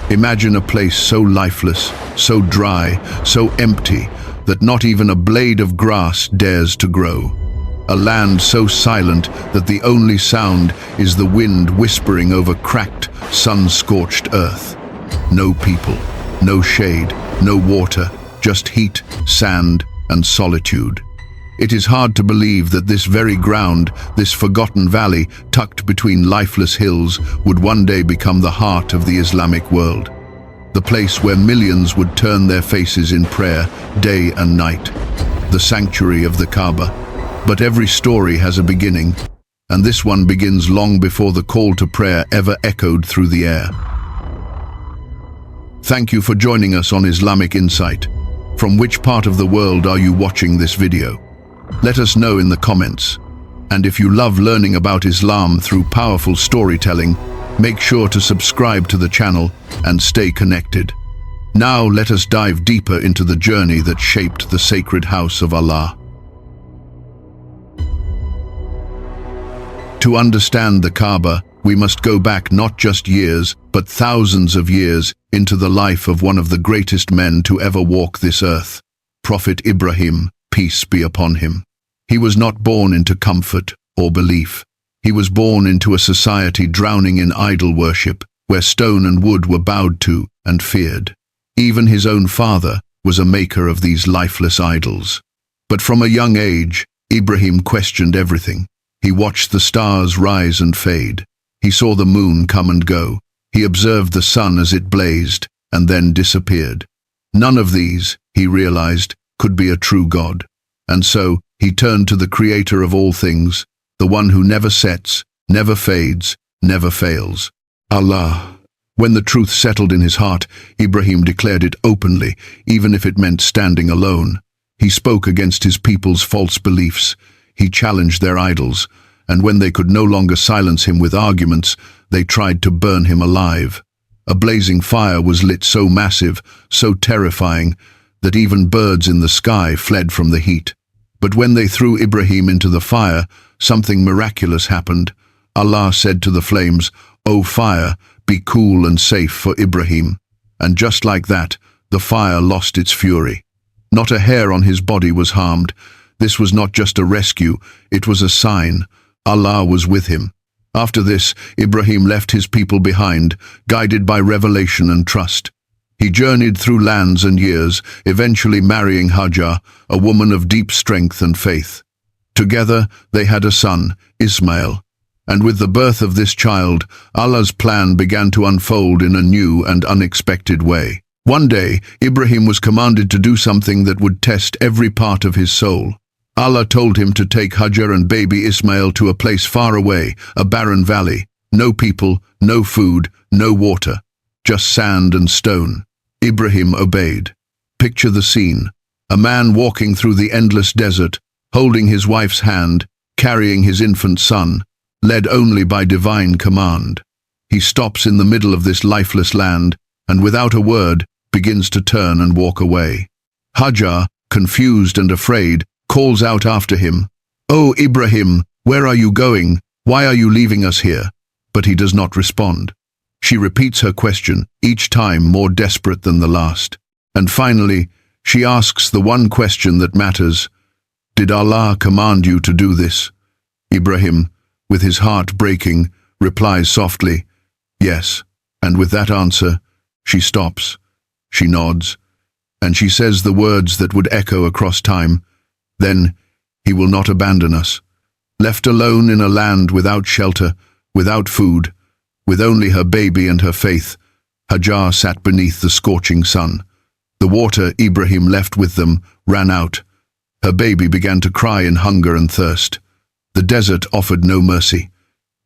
Imagine a place so lifeless, so dry, so empty, that not even a blade of grass dares to grow. A land so silent that the only sound is the wind whispering over cracked, sun-scorched earth. No people, no shade, no water, just heat, sand, and solitude. It is hard to believe that this very ground, this forgotten valley tucked between lifeless hills, would one day become the heart of the Islamic world. The place where millions would turn their faces in prayer day and night. The sanctuary of the Kaaba. But every story has a beginning, and this one begins long before the call to prayer ever echoed through the air. Thank you for joining us on Islamic Insight. From which part of the world are you watching this video? Let us know in the comments. And if you love learning about Islam through powerful storytelling, make sure to subscribe to the channel and stay connected. Now let us dive deeper into the journey that shaped the sacred house of Allah. To understand the Kaaba, we must go back not just years, but thousands of years into the life of one of the greatest men to ever walk this earth, Prophet Ibrahim, peace be upon him. He was not born into comfort or belief. He was born into a society drowning in idol worship, where stone and wood were bowed to and feared. Even his own father was a maker of these lifeless idols. But from a young age, Ibrahim questioned everything. He watched the stars rise and fade. He saw the moon come and go. He observed the sun as it blazed and then disappeared. None of these, he realized, could be a true God. And so he turned to the Creator of all things, the one who never sets, never fades, never fails. Allah. When the truth settled in his heart, Ibrahim declared it openly, even if it meant standing alone. He spoke against his people's false beliefs. He challenged their idols, and when they could no longer silence him with arguments, they tried to burn him alive. A blazing fire was lit so massive, so terrifying, that even birds in the sky fled from the heat. But when they threw Ibrahim into the fire, something miraculous happened. Allah said to the flames, "O fire, be cool and safe for Ibrahim." And just like that, the fire lost its fury. Not a hair on his body was harmed. This was not just a rescue, it was a sign. Allah was with him. After this, Ibrahim left his people behind, guided by revelation and trust. He journeyed through lands and years, eventually marrying Hajar, a woman of deep strength and faith. Together, they had a son, Ismail. And with the birth of this child, Allah's plan began to unfold in a new and unexpected way. One day, Ibrahim was commanded to do something that would test every part of his soul. Allah told him to take Hajar and baby Ismail to a place far away, a barren valley. No people, no food, no water, just sand and stone. Ibrahim obeyed. Picture the scene. A man walking through the endless desert, holding his wife's hand, carrying his infant son, led only by divine command. He stops in the middle of this lifeless land, and without a word, begins to turn and walk away. Hajar, confused and afraid, calls out after him, "Oh Ibrahim, where are you going? Why are you leaving us here?" But he does not respond. She repeats her question, each time more desperate than the last. And finally, she asks the one question that matters. "Did Allah command you to do this?" Ibrahim, with his heart breaking, replies softly, "Yes." And with that answer, she stops. She nods, and she says the words that would echo across time. "Then he will not abandon us." Left alone in a land without shelter, without food, with only her baby and her faith, Hajar sat beneath the scorching sun. The water Ibrahim left with them ran out. Her baby began to cry in hunger and thirst. The desert offered no mercy.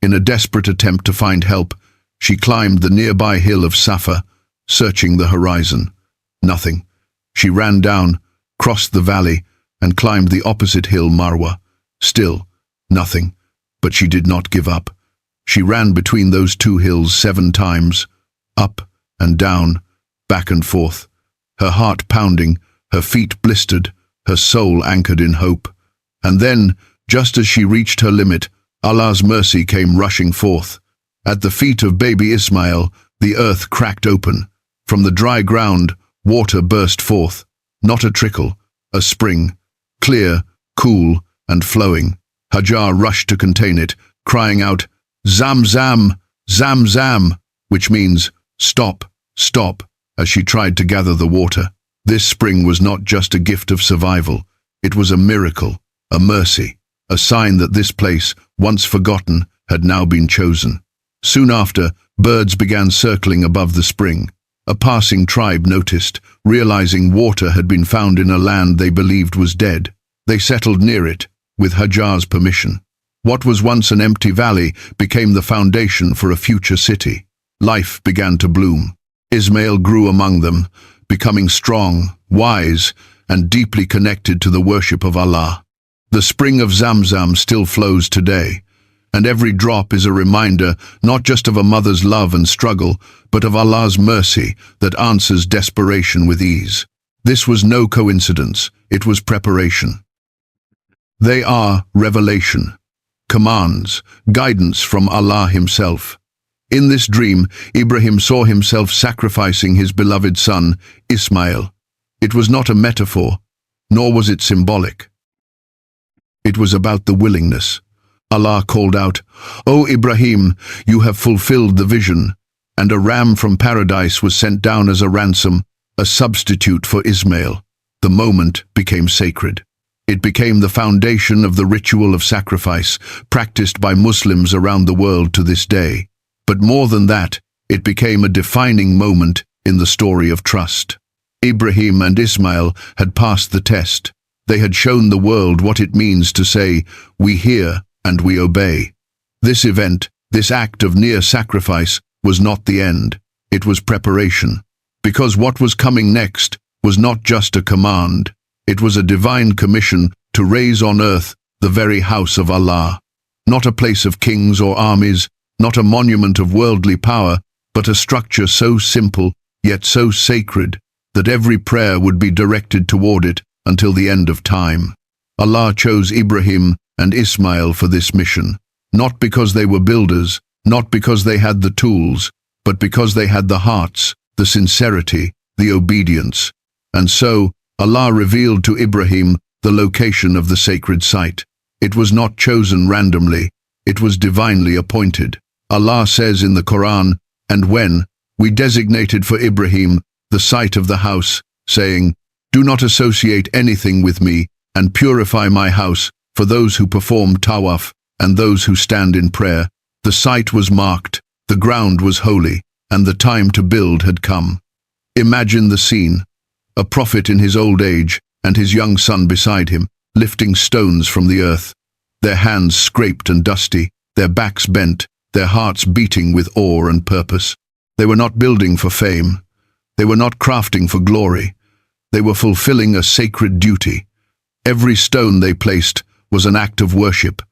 In a desperate attempt to find help, she climbed the nearby hill of Safa, searching the horizon. Nothing. She ran down, crossed the valley, and climbed the opposite hill, Marwa. Still, nothing. But she did not give up. She ran between those two hills 7 times, up and down, back and forth, her heart pounding, her feet blistered, her soul anchored in hope. And then, just as she reached her limit, Allah's mercy came rushing forth. At the feet of baby Ismail, the earth cracked open. From the dry ground, water burst forth, not a trickle, a spring, clear, cool, and flowing. Hajar rushed to contain it, crying out, "Zamzam, Zamzam," which means, "Stop, stop," as she tried to gather the water. This spring was not just a gift of survival, it was a miracle, a mercy, a sign that this place, once forgotten, had now been chosen. Soon after, birds began circling above the spring. A passing tribe noticed, realizing water had been found in a land they believed was dead. They settled near it, with Hajar's permission. What was once an empty valley became the foundation for a future city. Life began to bloom. Ismail grew among them, becoming strong, wise, and deeply connected to the worship of Allah. The spring of Zamzam still flows today, and every drop is a reminder not just of a mother's love and struggle, but of Allah's mercy that answers desperation with ease. This was no coincidence, it was preparation. They are revelation, commands, guidance from Allah Himself. In this dream, Ibrahim saw himself sacrificing his beloved son, Ismail. It was not a metaphor, nor was it symbolic. It was about the willingness. Allah called out, "O Ibrahim, you have fulfilled the vision," and a ram from paradise was sent down as a ransom, a substitute for Ismail. The moment became sacred. It became the foundation of the ritual of sacrifice practiced by Muslims around the world to this day. But more than that, it became a defining moment in the story of trust. Ibrahim and Ismail had passed the test. They had shown the world what it means to say, "We hear and we obey." This event, this act of near sacrifice, was not the end. It was preparation. Because what was coming next was not just a command. It was a divine commission to raise on earth the very house of Allah. Not a place of kings or armies, not a monument of worldly power, but a structure so simple, yet so sacred, that every prayer would be directed toward it until the end of time. Allah chose Ibrahim and Ismail for this mission, not because they were builders, not because they had the tools, but because they had the hearts, the sincerity, the obedience. And so, Allah revealed to Ibrahim the location of the sacred site. It was not chosen randomly, it was divinely appointed. Allah says in the Quran, "And when we designated for Ibrahim the site of the house, saying, 'Do not associate anything with me, and purify my house for those who perform tawaf and those who stand in prayer,' the site was marked, the ground was holy, and the time to build had come." Imagine the scene. A prophet in his old age and his young son beside him, lifting stones from the earth, their hands scraped and dusty, their backs bent, their hearts beating with awe and purpose. They were not building for fame. They were not crafting for glory. They were fulfilling a sacred duty. Every stone they placed was an act of worship.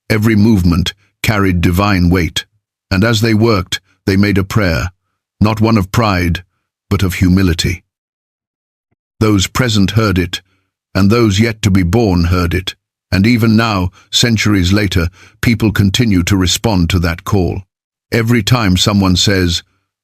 Every movement carried divine weight. And as they worked, they made a prayer, not one of pride, but of humility. Those present heard it, and those yet to be born heard it. And even now, centuries later, people continue to respond to that call. Every time someone says,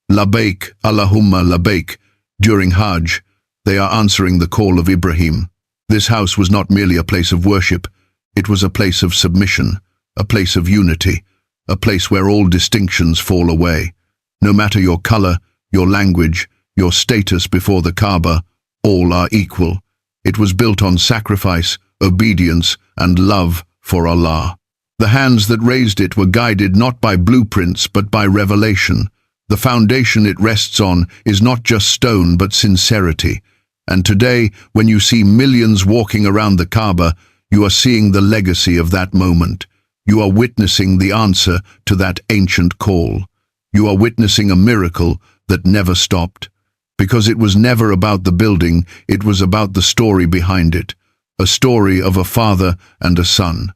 "Labbaik, Allahumma labbaik," during Hajj, they are answering the call of Ibrahim. This house was not merely a place of worship, it was a place of submission, a place of unity, a place where all distinctions fall away. No matter your color, your language, your status before the Kaaba, all are equal. It was built on sacrifice, obedience, and love for Allah. The hands that raised it were guided not by blueprints but by revelation. The foundation it rests on is not just stone but sincerity. And today, when you see millions walking around the Kaaba, you are seeing the legacy of that moment. You are witnessing the answer to that ancient call. You are witnessing a miracle that never stopped. Because it was never about the building, it was about the story behind it. A story of a father and a son.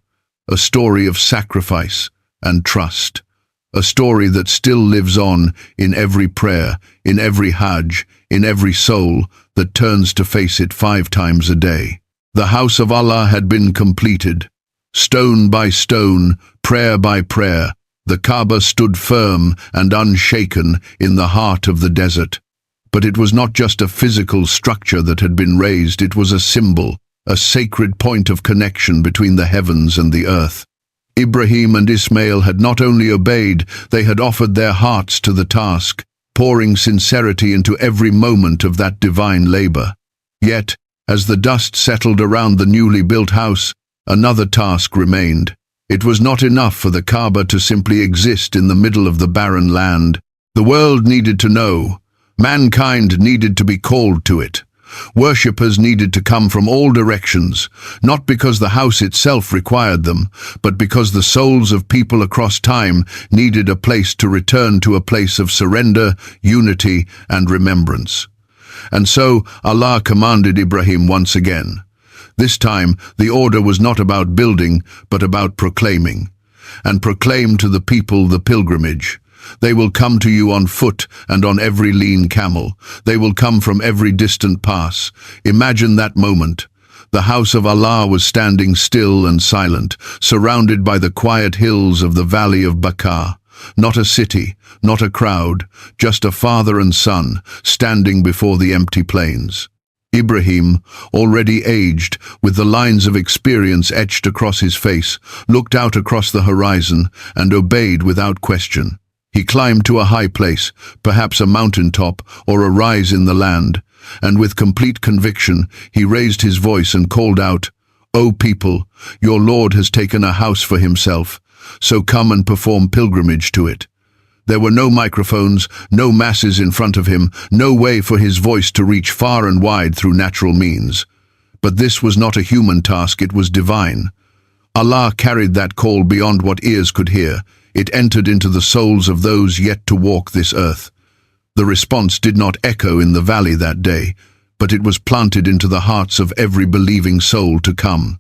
A story of sacrifice and trust. A story that still lives on in every prayer, in every Hajj, in every soul that turns to face it 5 times a day. The house of Allah had been completed. Stone by stone, prayer by prayer, the Kaaba stood firm and unshaken in the heart of the desert. But it was not just a physical structure that had been raised, it was a symbol, a sacred point of connection between the heavens and the earth. Ibrahim and Ismail had not only obeyed, they had offered their hearts to the task, pouring sincerity into every moment of that divine labor. Yet, as the dust settled around the newly built house, another task remained. It was not enough for the Kaaba to simply exist in the middle of the barren land. The world needed to know. Mankind needed to be called to it. Worshippers needed to come from all directions, not because the house itself required them, but because the souls of people across time needed a place to return to, a place of surrender, unity, and remembrance. And so Allah commanded Ibrahim once again. This time, the order was not about building, but about proclaiming. And proclaim to the people the pilgrimage. They will come to you on foot and on every lean camel. They will come from every distant pass. Imagine that moment. The house of Allah was standing still and silent, surrounded by the quiet hills of the valley of Makkah. Not a city, not a crowd, just a father and son standing before the empty plains. Ibrahim, already aged, with the lines of experience etched across his face, looked out across the horizon and obeyed without question. He climbed to a high place, perhaps a mountaintop or a rise in the land, and with complete conviction he raised his voice and called out, "O people, your Lord has taken a house for himself, so come and perform pilgrimage to it." There were no microphones, no masses in front of him, no way for his voice to reach far and wide through natural means. But this was not a human task, it was divine. Allah carried that call beyond what ears could hear. It entered into the souls of those yet to walk this earth. The response did not echo in the valley that day, but it was planted into the hearts of every believing soul to come.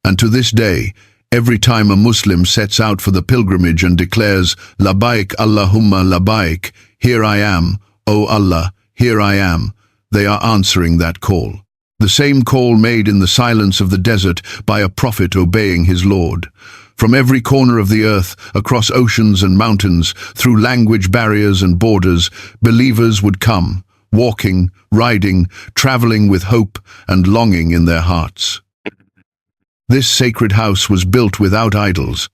And to this day, every time a Muslim sets out for the pilgrimage and declares, "Labbaik Allahumma labbaik," "Here I am, O Allah, here I am," they are answering that call. The same call made in the silence of the desert by a prophet obeying his Lord. From every corner of the earth, across oceans and mountains, through language barriers and borders, believers would come, walking, riding, traveling with hope and longing in their hearts. This sacred house was built without idols,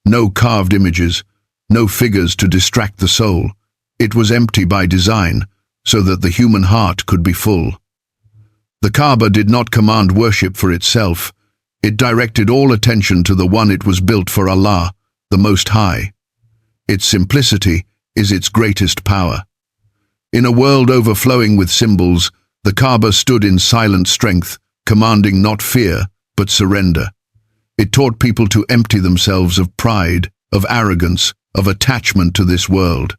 no carved images, no figures to distract the soul. It was empty by design, so that the human heart could be full. The Kaaba did not command worship for itself. It directed all attention to the one it was built for, Allah, the Most High. Its simplicity is its greatest power. In a world overflowing with symbols, the Kaaba stood in silent strength, commanding not fear, but surrender. It taught people to empty themselves of pride, of arrogance, of attachment to this world.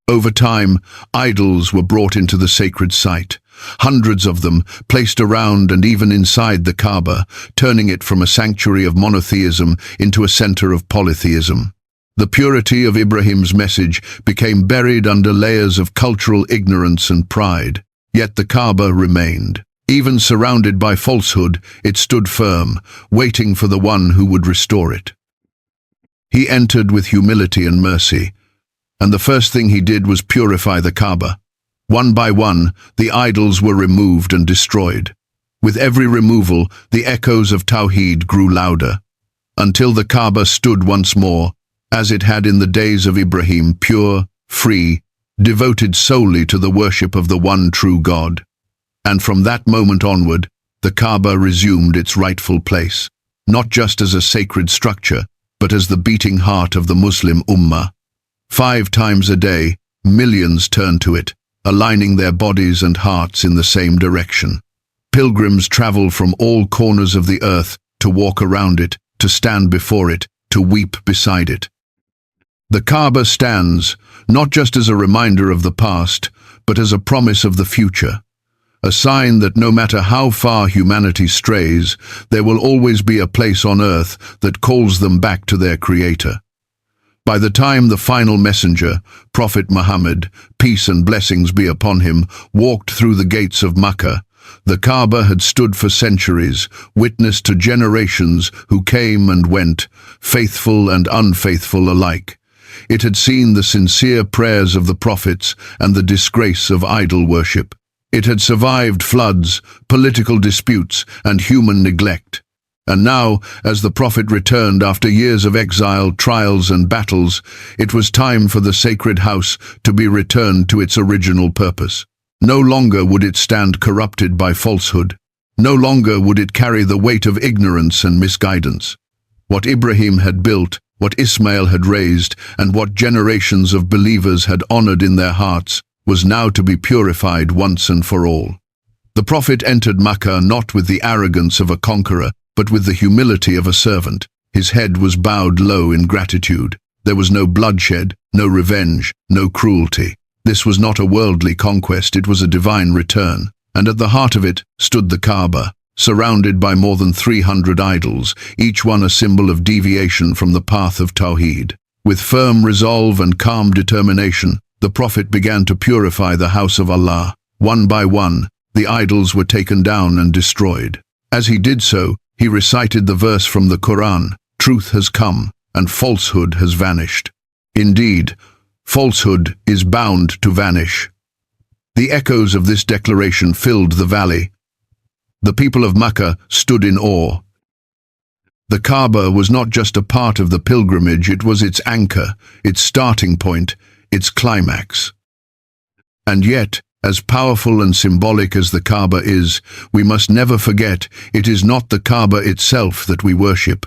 Over time, idols were brought into the sacred site, hundreds of them placed around and even inside the Kaaba, turning it from a sanctuary of monotheism into a center of polytheism. The purity of Ibrahim's message became buried under layers of cultural ignorance and pride. Yet the Kaaba remained. Even surrounded by falsehood, it stood firm, waiting for the one who would restore it. He entered with humility and mercy, and the first thing he did was purify the Kaaba. One by one, the idols were removed and destroyed. With every removal, the echoes of Tawheed grew louder, until the Kaaba stood once more, as it had in the days of Ibrahim, pure, free, devoted solely to the worship of the one true God. And from that moment onward, the Kaaba resumed its rightful place, not just as a sacred structure, but as the beating heart of the Muslim Ummah. 5 times a day, millions turned to it, aligning their bodies and hearts in the same direction. Pilgrims travel from all corners of the earth to walk around it, to stand before it, to weep beside it. The Kaaba stands, not just as a reminder of the past, but as a promise of the future. A sign that no matter how far humanity strays, there will always be a place on earth that calls them back to their Creator. By the time the final messenger, Prophet Muhammad, peace and blessings be upon him, walked through the gates of Makkah, the Kaaba had stood for centuries, witness to generations who came and went, faithful and unfaithful alike. It had seen the sincere prayers of the prophets and the disgrace of idol worship. It had survived floods, political disputes, and human neglect. And now, as the Prophet returned after years of exile, trials, and battles, it was time for the sacred house to be returned to its original purpose. No longer would it stand corrupted by falsehood. No longer would it carry the weight of ignorance and misguidance. What Ibrahim had built, what Ismail had raised, and what generations of believers had honored in their hearts, was now to be purified once and for all. The Prophet entered Makkah not with the arrogance of a conqueror, but with the humility of a servant. His head was bowed low in gratitude. There was no bloodshed, no revenge, no cruelty. This was not a worldly conquest, it was a divine return. And at the heart of it stood the Kaaba, surrounded by more than 300 idols, each one a symbol of deviation from the path of Tawheed. With firm resolve and calm determination, the Prophet began to purify the house of Allah. One by one, the idols were taken down and destroyed. As he did so, he recited the verse from the Quran, "Truth has come, and falsehood has vanished." Indeed, falsehood is bound to vanish. The echoes of this declaration filled the valley. The people of Makkah stood in awe. The Kaaba was not just a part of the pilgrimage, it was its anchor, its starting point, its climax. And yet, as powerful and symbolic as the Kaaba is, we must never forget it is not the Kaaba itself that we worship.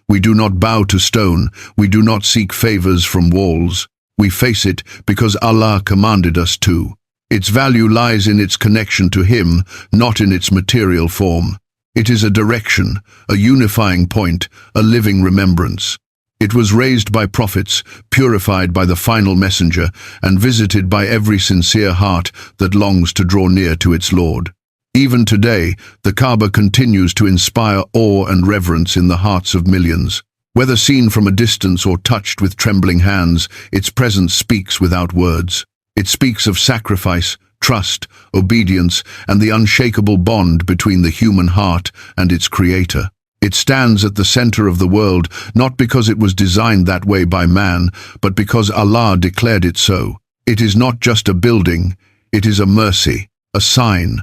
We do not bow to stone, we do not seek favors from walls. We face it because Allah commanded us to. Its value lies in its connection to Him, not in its material form. It is a direction, a unifying point, a living remembrance. It was raised by prophets, purified by the final messenger, and visited by every sincere heart that longs to draw near to its Lord. Even today, the Kaaba continues to inspire awe and reverence in the hearts of millions. Whether seen from a distance or touched with trembling hands, its presence speaks without words. It speaks of sacrifice, trust, obedience, and the unshakable bond between the human heart and its Creator. It stands at the center of the world, not because it was designed that way by man, but because Allah declared it so. It is not just a building, it is a mercy, a sign.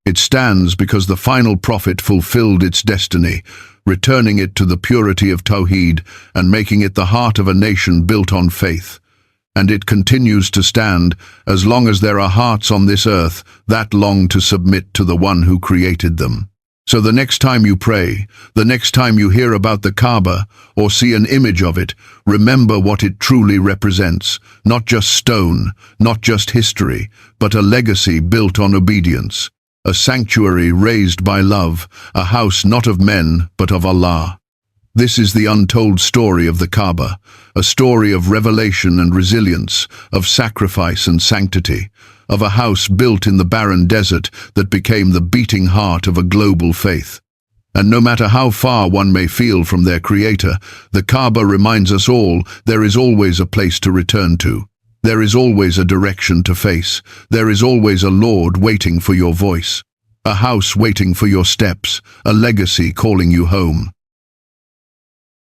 It stands because the final prophet fulfilled its destiny, returning it to the purity of Tawheed and making it the heart of a nation built on faith. And it continues to stand as long as there are hearts on this earth that long to submit to the one who created them. So the next time you pray, the next time you hear about the Kaaba or see an image of it, remember what it truly represents. Not just stone, not just history, but a legacy built on obedience. A sanctuary raised by love, a house not of men, but of Allah. This is the untold story of the Kaaba, a story of revelation and resilience, of sacrifice and sanctity, of a house built in the barren desert that became the beating heart of a global faith. And no matter how far one may feel from their Creator, the Kaaba reminds us all there is always a place to return to. There is always a direction to face. There is always a Lord waiting for your voice, a house waiting for your steps, a legacy calling you home.